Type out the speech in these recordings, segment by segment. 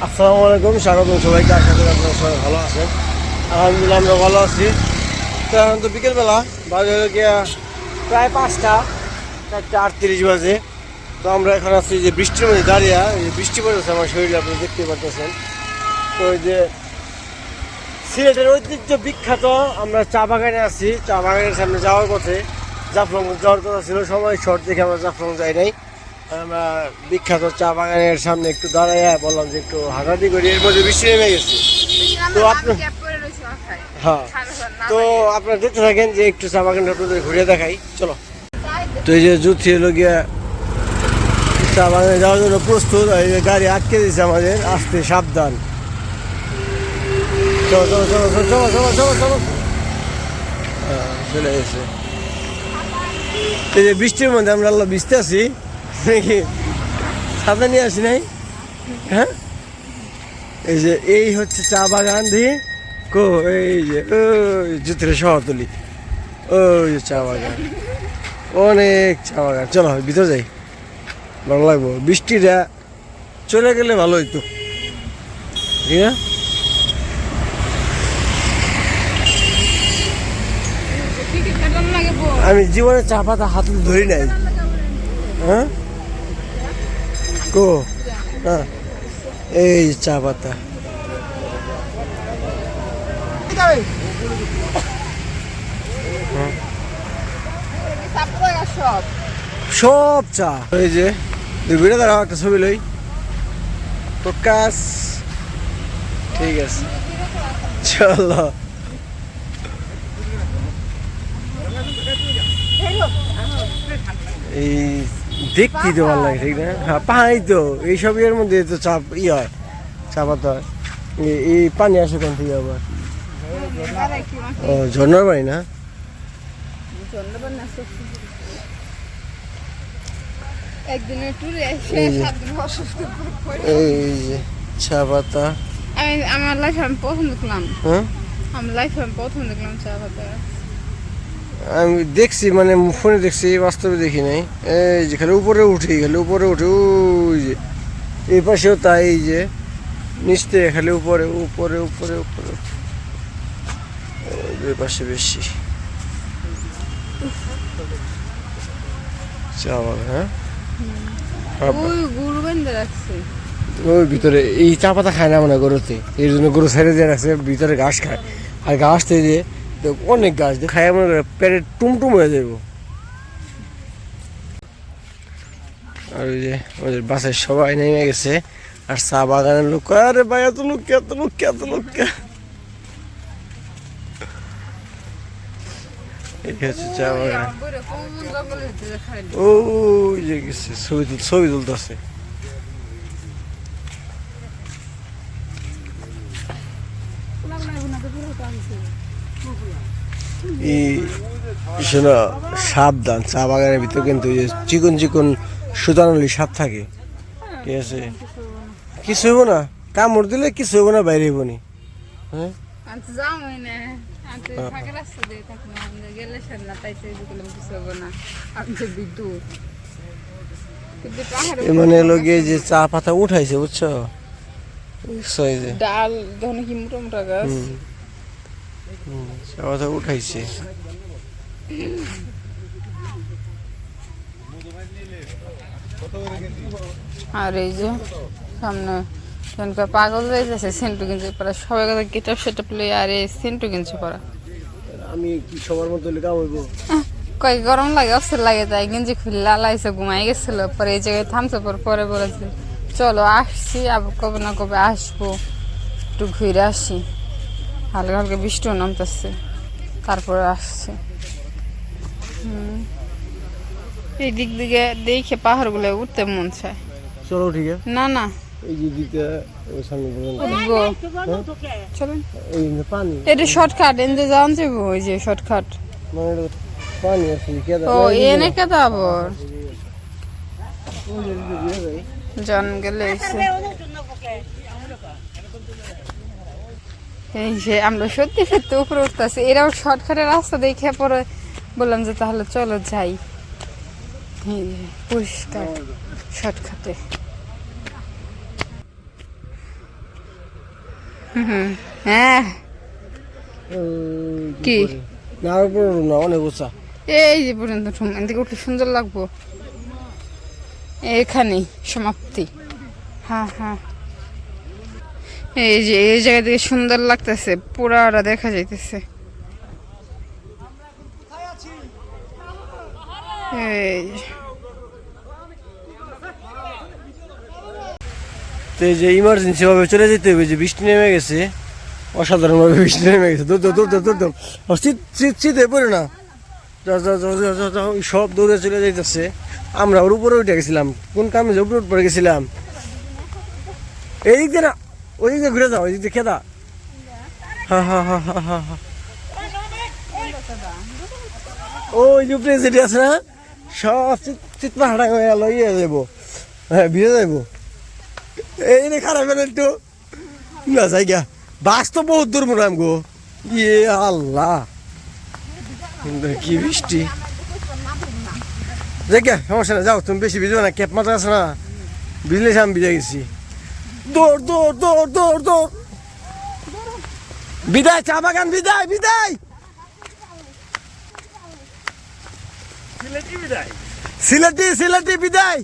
আসসালামু আলাইকুম, স্বাগতম সবাইকে। আশা করি আপনারা সবাই ভালো আছেন। আলহামদুলিল্লাহ আমরা ভালো আছি। তো এখন তো বিকেলবেলা বাজে গিয়া প্রায় 5টা 4:38 বাজে। তো আমরা এখন আছি যে বৃষ্টির মধ্যে দাঁড়িয়ে, বৃষ্টি পড়েছে আমার শরীরে, আপনি দেখতে পাচ্ছেন। তো ওই যে সিলেটের ঐতিহ্য বিখ্যাত আমরা চা বাগানে আছি। চা বাগানের সামনে যাওয়ার পথে জাফলং যাওয়ার কথা ছিল, সময় শর্ট দেখে আমরা জাফলং যাই নাই। আমরা বিখ্যাত চা বাগানের সামনে একটু দাঁড়াইয়া বললাম যে একটু হাঁটাহাঁটি করি, এর মধ্যে বৃষ্টি নেমে গেছে। তো আপনার হ্যাঁ, তো আপনারা দেখতে থাকেন যে একটু চা বাগানটা আপনাদের ঘুরে দেখাই, চলো। তো এই যে জুথি হলো গিয়া চা বাগানে যাওয়ার জন্য প্রস্তুত। এই যে গাড়ি আটকে দিয়েছে আমাদের, আসতে সাবধান। চলো চলো চলো চলো চলো চলো চলো চলে গেছে। এই যে বৃষ্টির মধ্যে আমরা আল্লাহ ভিজতে আছি নাকি, ছাতা নিয়ে আসি নাই। হ্যাঁ, এই যে এই হচ্ছে চা বাগান দিয়ে কো, এই যে ওই জুতরে শহরতলি, ওই যে চা বাগান, অনেক চা বাগান। চলো ভিতরে যাই, ভালো লাগবো। বৃষ্টিটা চলে গেলে ভালো হইতো, ঠিক না? আমি জীবনে চা পাতা হাতে ধরি নাই। হ্যাঁ কো, হ্যাঁ এই চা পাতা। সব চা। এই যে ভিডিও দাঁড়াও, একটা ছবি লই, প্রকাশ। ঠিক আছে চলো। এই দেখতেই তো ভালো লাগে, ঠিক না? হ্যাঁ পাহাড়ি তো, এইসব এর মধ্যে তো চাপ হয়, চা পাতা হয়। এই পানি আসে কোন থেকে আবার? ও ঝর্ণার পানি না? এই যে চা পাতা আমার লাইফে আমি প্রথম দেখলাম। হ্যাঁ, আমার লাইফে আমি প্রথম দেখলাম চা পাতা। আমি দেখছি, মানে ফোনে দেখছি, বাস্তবে দেখি নাই। এই যে খালি উপরে উঠে ওই যে এই পাশেও তাই, এই যে নিচ থেকে খালি উপরে উপরে উপরে উপরে, দুই পাশে বেশি চা বাগান। হ্যাঁ ওই ভিতরে এই চা পাতা খায় না মানে গরুতে, এই জন্য গরু ছেড়ে দিয়ে রাখছে, ভিতরে ঘাস খায়। আর ঘাস থেকে অনেক গাছ খায়, মনে করে পেটে টুমটুম হয়ে যাব। আর ওই যে ওদের বাসায় সবাই নেমে গেছে, আর চা বাগানের লোক, আরে ভাই এত লোক এত লোক এত লোক। এই হচ্ছে চা বাগান। ওই যে গেছে ছবি তুলতেছে। সাবধান, চা বাগানের ভিতরে কিন্তু চিকন চিকন সুতানলি সাপ থাকে, ঠিক আছে? কিছু হইব না, কামড় দিলে কিছু হইব না, বাইরে হইব নি। হ্যাঁ মানে লোকে যে চা পাতা উঠাইছে, বুঝছো? ডাল কি মোটা মোটা গাছ, চা পাতা উঠাইছে। আর এই যে সামনে পাগল হয়ে যাচ্ছে, সেন্টু কিনছে পড়া, সবাই কথা গেটআপ সেটআপ লই, আর এই সেন্টু কিনছে পড়া। আমি কি সবার মতো কাম হইব? কয় গরম লাগে, অস্থির লাগে, তাই গেঞ্জি খুললা লাইছে, ঘুমাই গেছিল। পরে এই জায়গায় থামছে, পরে বলেছে চলো আসছি, আবার কবে না কবে আসবো, একটু ঘুরে আসি। হালকা হালকা বৃষ্টিও নামতেছে, তারপরে আসছে। এই দিক দিকে দেখে পাহাড় গুলো উঠতে মন চায়। চলো ঠিক আছে। না না এই যে দিকে ওই সামনে চলেন, এই পানি, এটা শর্টকাট, এনে যাওয়া যাবো। ওই যে শর্টকাট, মানে পানি আছে ও এনে কে যাবর জন গেলে এই যে আমরা সত্যি সত্যি উপরে উঠতেছি। এরাও শর্টকাটের রাস্তা দেখে পরে বললাম যে তাহলে চলো যাই, পরিষ্কার শর্টকাটে। হ্যাঁ কি? না আর উপরে না, অনেক উঁচা। এই যে পর্যন্ত এদিকে উঠলে সুন্দর লাগবো। এখানেই সমাপ্তি। হ্যাঁ হ্যাঁ, এই যে এই জায়গা থেকে সুন্দর লাগতেছে, পুরাটা দেখা যাইতেছে। এই তো এই যে ইমার্জেন্সি ভাবে চলে যেতে হবে, যে বৃষ্টি নেমে গেছে, অসাধারণ ভাবে বৃষ্টি নেমে গেছে। দৌড় দৌড় দৌড় দৌড় দৌড় দৌড়, শীতে পড়ে না, যাও যাও যাও যাও যাও যাও, সব দৌড়ে চলে যাইতেছে। আমরা ওর উপরে উঠে গেছিলাম, কোন কামে যে উপরে পড়ে গেছিলাম। এই দিক দিয়ে না, ওই দিক দিয়ে ঘুরে যাও, ওই দিক দিয়ে খেদা। হ্যাঁ হ্যাঁ হ্যাঁ হ্যাঁ হ্যাঁ হ্যাঁ, ওই যে উপরে যেটি আছে না, সব চিৎপা হাঁটা হয়ে গেল, ইয়ে যাবো, হ্যাঁ ভিজে যাইবো। এই রে খারাপ হলো একটু না জায়গা, বাস তো বহুত দূর মনে গো। ইয়ে আল্লাহ, কি বৃষ্টি। জায়গা সমস্যা না, যাও তুমি বেশি ভিজবে না, ক্যাপ মাথা আছে না, ভিজলে আমি ভিজে গেছি। দৌড় দৌড় দৌড় দৌড় দৌড়, বিদায় চা বাগান, বিদায় বিদায়, সিলেটি সিলেটি বিদায়।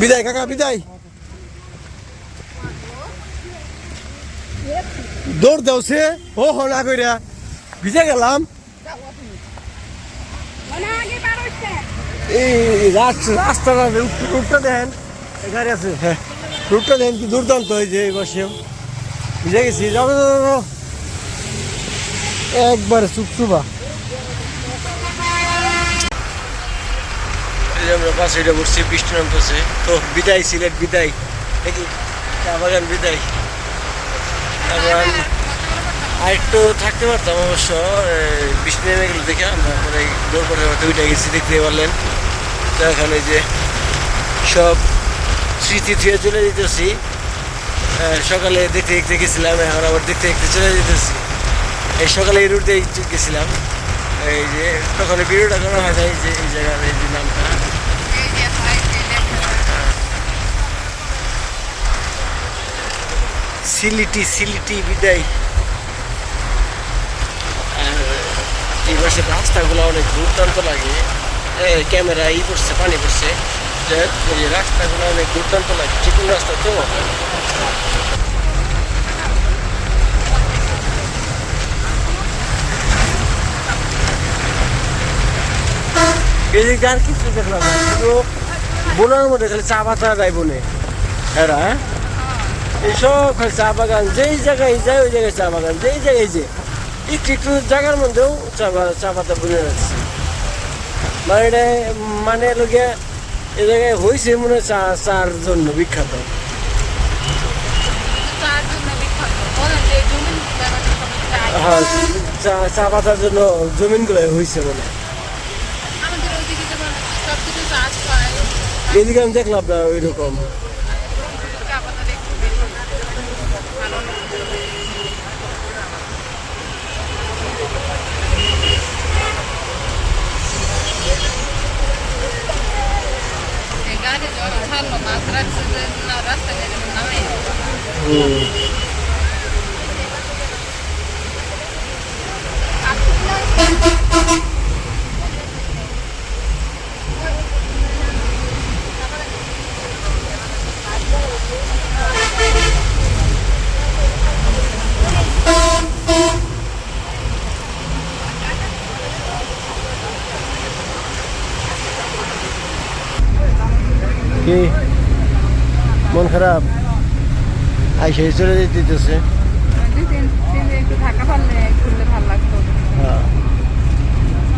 বিদায় কাকা বিদায়, দৌড় দাও সে, ও হো না কইরা ভিজে গেলাম। এই রাস্তাটা রুটটা দেখেন, এখানে আছে, হ্যাঁ রুটটা দেখেন কি দুর্দান্ত, এই যে এই বসেও ভিজে গেছি। যাও একবারে চুপচুপা। আমরা পাশে এটা বসছি, বৃষ্টি নামতেছে। তো বিদায় সিলেট, বিদায় দেখি চা বাগান, বিদায়। আর একটু থাকতে পারতাম অবশ্য, বৃষ্টি নেমে গেল দেখে আমরা পরে দৌড় করে হয়তো উঠে গেছি, দেখতে পারলেন। তো এখানে যে সব স্মৃতি ধুয়ে চলে যেতেছি। সকালে দেখতে দেখতে গেছিলাম, এখন আবার দেখতে দেখতে চলে যেতেছি। এই সকালে এই রুট দিয়ে গেছিলাম, এই যে তখন ভিডিওটা করা হয় না, এই যে এই জায়গার এই যে নামটা সিলেটি, সিলেটি বিদায়। আর এই পাশে রাস্তাগুলো অনেক দুর্দান্ত লাগে, ক্যামেরা ই পড়ছে, পানি পড়ছে, এই রাস্তাগুলো অনেক দুর্দান্ত লাগে, চিকুন রাস্তা তো। এদিকে আর কিছু দেখলাম না, শুধু বোনার মধ্যে খালি চা পাতা দেয় বনে এরা। এইসব খালি চা বাগান, যেই জায়গায় যায় ওই জায়গায় চা বাগান, যেই জায়গায় যে একটু একটু জায়গার মধ্যেও চা পাতা বুনে রাখছে। মানে এটা মানে লোকে এ জায়গায় হয়েছে মনে হয় চার জন্য বিখ্যাত। হ্যাঁ, চা পাতার জন্য জমিনগুলো হয়েছে মনে হয়। এদিকে আমি দেখলাম না ওই রকম। কি মন খারাপ, আইসে চলে যেতেছে। থাকা পারলে ঘুরলে ভালো লাগতো,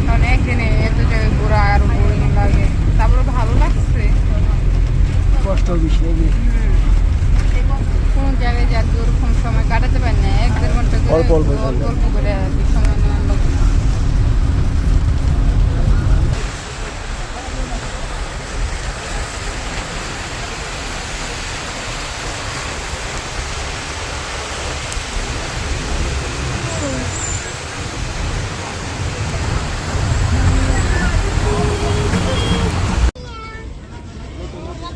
কারণ একদিনে এত জায়গায় ঘোরা আর বোরিং লাগে। তারপরে ভালো লাগছে, কষ্ট বেশি নাকি? কোন জায়গায় যা ওরকম সময় কাটাতে পারি না, 1-1.5 ঘন্টা অল্প অল্প অল্প অল্প করে সময় নেওয়ার লোক।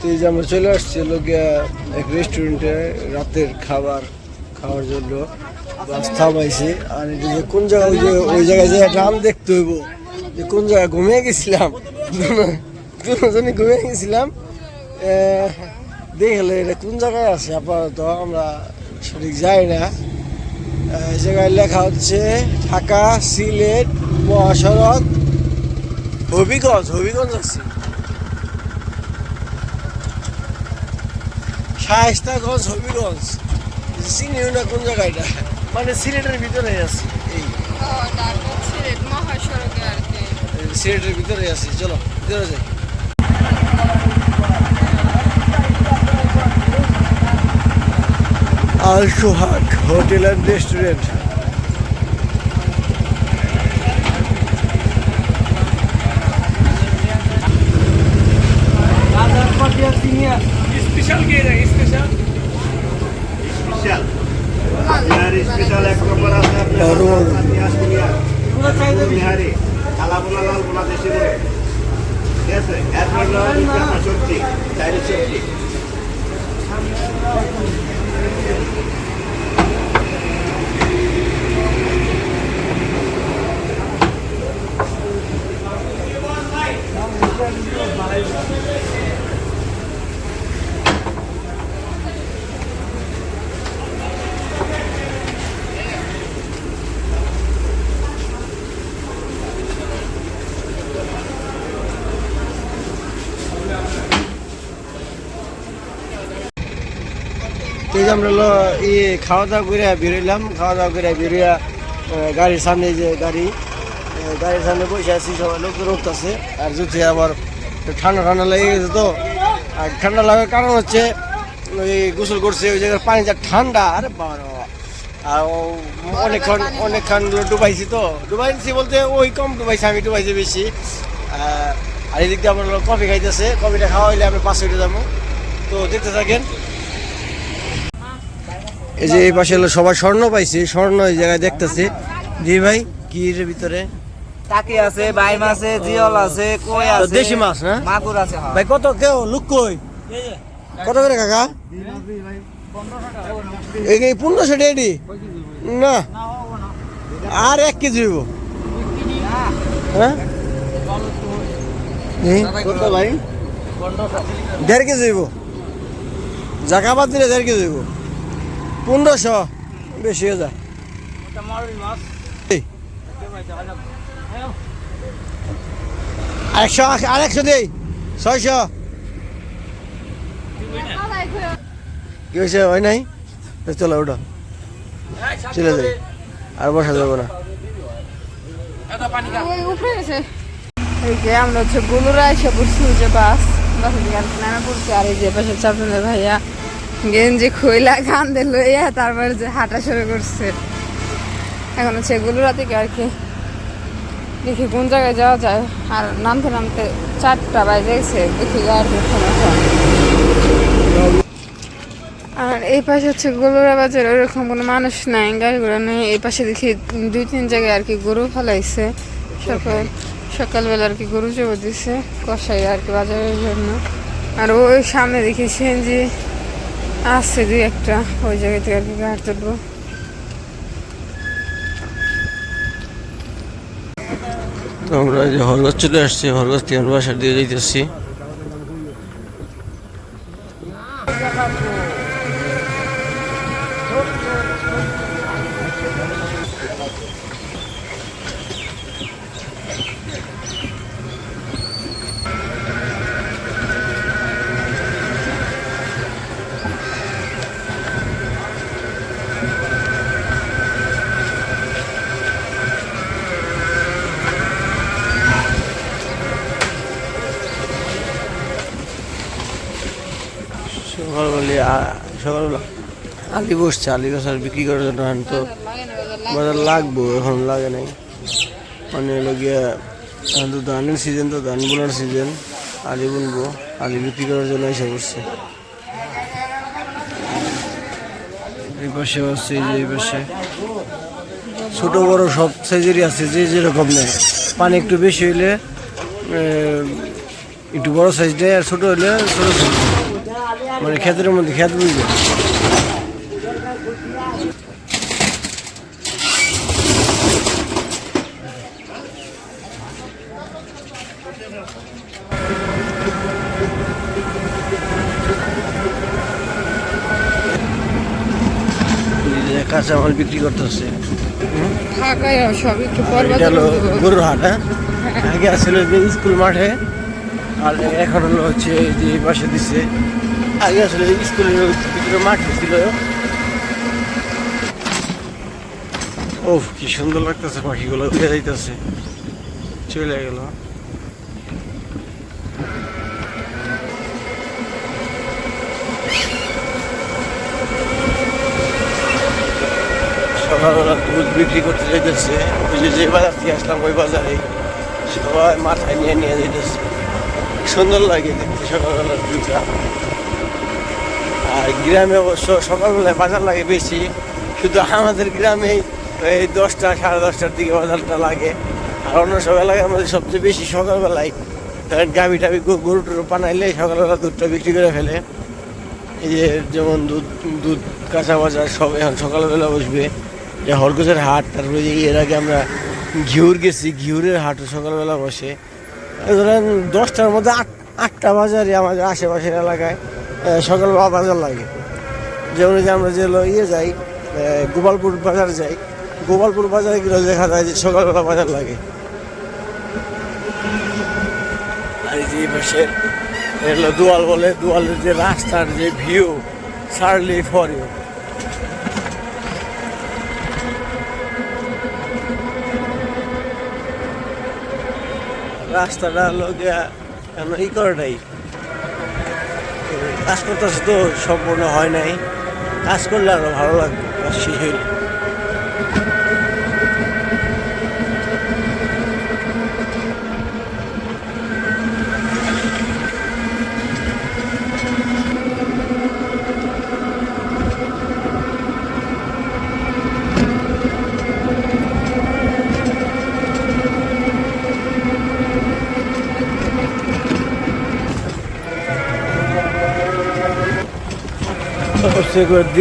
তো এই যে আমরা চলে আসছি লোকিয়া এক রেস্টুরেন্টে রাতের খাবার খাওয়ার জন্য বাস থামাইছি। আর এটা যে কোন জায়গায় ওই জায়গায় যে নাম দেখতে হইব যে কোন জায়গায় ঘুমিয়ে গেছিলাম, দুজনে ঘুমিয়ে গেছিলাম। দেখলে এটা কোন জায়গায় আছে আপাতত আমরা সঠিক যাই না। এই জায়গায় লেখা হচ্ছে ঢাকা সিলেট মহাসড়ক হবিগঞ্জ আছে, শায়েস্তাগঞ্জ হবিগঞ্জ। চিনিও না কোন জায়গা এটা, মানে সিলেটের ভিতরে আছে। এই সিলেটের ভিতরে আছে, চলো ভিতরে যাই। আল সোহাগ হোটেল অ্যান্ড রেস্টুরেন্ট। स्पेशल के है स्पेशल स्पेशल यार स्पेशल एक नंबर আছে আপনার ইতিহাস দুনিয়া পুরো চাইদা বিহারি কালা বোনা লাল বোনা দেশি করে ঠিক আছে এরপর আপনার সবজি চাইলে সবজি এই যে আমরা খাওয়া দাওয়া করে বেরোলাম, খাওয়া দাওয়া করে বেরিয়ে গাড়ির সামনে যে গাড়ির সামনে বসে আছি, সবাই লোক রোগতেছে। আর যদি আবার ঠান্ডা লেগে গেছে তো, আর ঠান্ডা লাগার কারণ হচ্ছে ওই গোসল করছে ওই জায়গার পানি যা ঠান্ডা। আরে বাবা, আর অনেকক্ষণ ডুবাইছি বলতে ওই কম ডুবাইছি, আমি ডুবাইছি বেশি। আর এদিক দিয়ে আমরা কফি খাইতেছে, কফিটা খাওয়া হইলে আমি 5 মিনিটে যাবো। তো দেখতে থাকেন। এই যে এই পাশে হলো সবাই স্বর্ণ পাইছে, স্বর্ণ এই জায়গায় দেখতেছি। জি ভাই কি এর ভিতরে টাকি আছে, বাইম আছে, জিওল আছে, কই আছে, দেশি মাছ না মাগুর আছে। ভাই কত কেউ লুক কই কত করে কাকা? এই 1500 টাকা না, আর 1 কেজি হইব। হ্যাঁ কত ভাই? 1.5 কেজি হইব, জাকাবাদ দিলে 1.5 কেজি হইব। 1500 বেশি হয়ে যায়। আর 100 দেই 600। কি হয়েছে? হয় নাই? চলো ওটা চলে যাই, আর বসা যাবো না। এই যে আমরা হচ্ছে গুলুরা এসে পড়ছি, যে বাসের দিকে নামে পড়ছি। আর এই যে পাশে চাপনের ভাইয়া গেঞ্জি খইলা কান্দে লইয়া তারপরে যে হাঁটা শুরু করছে। এখন হচ্ছে গুলুরা থেকে আর কি দেখি কোন জায়গায় যাওয়া যায়। আর নামতে 4টা বাজে গেছে, দেখি যাওয়ার সমস্যা। আর এই পাশে হচ্ছে গরুরা বাজার, ওরকম কোনো মানুষ নাই, গাড়ি ঘোড়া নেই। এই পাশে দেখি 2-3 জায়গায় আর কি গরু ফেলাইছে সকালবেলা আর কি, গরু জবা দিছে কষাই আর কি বাজারের জন্য। আর ওই সামনে দেখি সিএনজি আছে 2-1টা, ওই জায়গা থেকে আর কি গাড়ি তুলবো। তো আমরা যে হরগজ চলে আসছি, হরগজ থেকে আমরা বাসার দিয়ে যাইতেছি। সকালবেলা আলি বসছে, আলি বসার বিক্রি করার জন্য। তো বাজার লাগবো, এখন লাগে নাই, মানে হলো গিয়া তো ধানের সিজন, তো ধান বোনার সিজন, আলি বুনবো, আলি বিক্রি করার জন্য এসে পড়ছে। এই পাশে আছে, এই পাশে ছোট বড় সব সাইজেরই আছে, যে যেরকম নেয়। পানি একটু বেশি হইলে একটু বড় সাইজ দেয় আর ছোট হলে ছোট সাইজ মানে ক্ষেতের মধ্যে ক্ষেত বুঝবে। কাঁচামাল বিক্রি করতেছে। থাকায় সব একটু পর এটা হলো গরুর হাট। আগে আসলে যে স্কুল মাঠে, আর এখন হলো হচ্ছে যে পাশে দিচ্ছে। আগে আসলে স্কুলের ভিতরে মাঠ ছিল। ও কি সুন্দর লাগতেছে, পাখিগুলো উড়ে যাইতেছে, চলে গেল। সকালবেলা দুধ বিক্রি করতে যাইতেছে, ওই যে বাজার থেকে আসলাম ওই বাজারে সবাই মাথায় নিয়ে নিয়ে যাইতেছে। সুন্দর লাগে দেখতে সকালবেলার দুধটা। আর গ্রামে অবশ্য সকালবেলায় বাজার লাগে বেশি, শুধু আমাদের গ্রামে এই 10টা সাড়ে 10টার দিকে বাজারটা লাগে। আর অন্য সব এলাকার মধ্যে সবচেয়ে বেশি সকালবেলায়, কারণ গাভি টাভি গরু টরু পানাইলে সকালবেলা দুধটা বিক্রি করে ফেলে। এই যে যেমন দুধ কাঁচা বাজার সব এখন সকালবেলা বসবে। যে হরগোছের হাট, তারপরে এর আগে আমরা ঘিউর গেছি, ঘিউরের হাটও সকালবেলা বসে। ধরেন 10টার মধ্যে 8টা বাজারে আমাদের আশেপাশের এলাকায় সকালবেলা বাজার লাগে। যেমন যে আমরা যে যাই গোপালপুর বাজারে যাই, গোপালপুর বাজারে গেলে দেখা যায় যে সকালবেলা বাজার লাগে। আর এই যে পাশের এগুলো দুয়াল বলে, দুয়ালের যে রাস্তার যে ভিউ সারলি ফর ইউ। রাস্তাটা লোকে কেন ই করে নাই, কাজ করতেছে তো সম্পূর্ণ হয় নাই। কাজ করলে আরো ভালো লাগবে কাজ শেষ হইলে।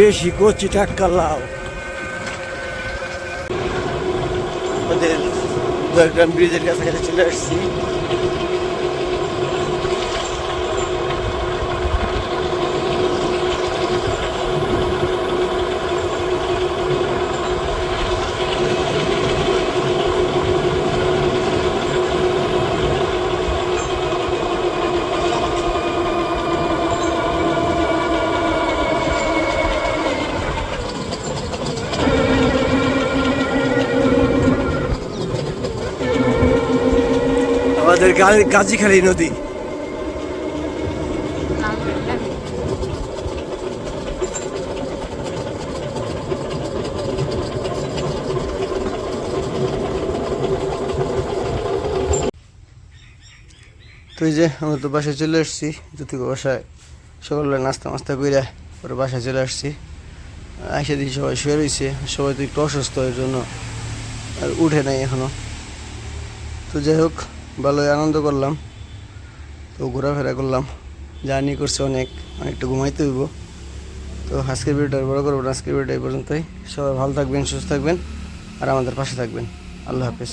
দেশি কচি টাটকা লাউ। আমাদের দয়াগ্রাম ব্রিজের কাছাকাছি চলে আসছি। আমাদের গাজীখালী নদী। তো এই যে আমরা তো বাসায় চলে আসছি, যুতিকে বাসায় সকালবেলা নাস্তা করে পরে বাসায় চলে আসছি। আইসা দিচ্ছি সবাই শুয়ে রয়েছে, সবাই তো একটু অসুস্থ, এর জন্য আর উঠে নাই এখনো। তো যাই হোক, ভালোই আনন্দ করলাম, তো ঘোরাফেরা করলাম, জার্নি করছে অনেকটা ঘুমাইতে হইব। তো আজকের ভিডিওটা বড় করবো না, আজকের ভিডিওটা এই পর্যন্তই। সবাই ভালো থাকবেন, সুস্থ থাকবেন, আর আমাদের পাশে থাকবেন। আল্লাহ হাফেজ।